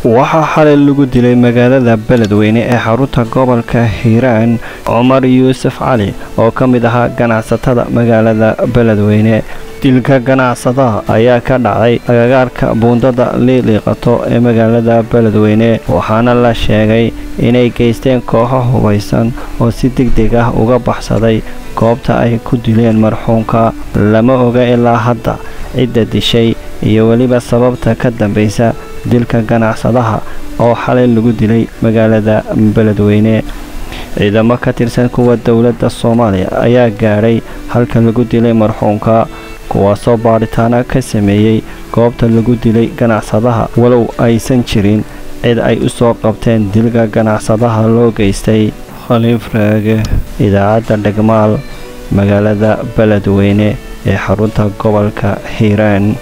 waxaa xalay lagu dilay magaalada Beledweyne ee xarunta gobolka Hiiraan Cumar Yuusuf Cali oo ka mid ahaa ganacsatada magaalada Beledweyne. dilka ganacsadaha ayaa ka dhacay agagaarka buundada liiqato ee magaalada Beledweyne waxaana la sheegay inay geysteen kooxo hubeysan oo si degdeg ah uga baxsaday goobta ay ku dileen marxuumka. lama oga ilaa hadda cidda dishay iyo waliba sababta ka dambaysa dilka ganacsadaha oo xalay lagu dilay magaalada Beledweyne. ciidamo ka tirsan kuwa dawladda Soomaaliya ayaa gaaray halka lagu dilay marxuumka kuwaasoo baaritaana ka sameeyay goobta lagu dilay ganacsadaha walow aysan jirin cid ay u soo qabteen dilka ganacsadaha loo geystay. Khaliif Raage, idaacadda Dhagmaal, magaalada Beledweyne ee xarunta gobolka Hiiraan.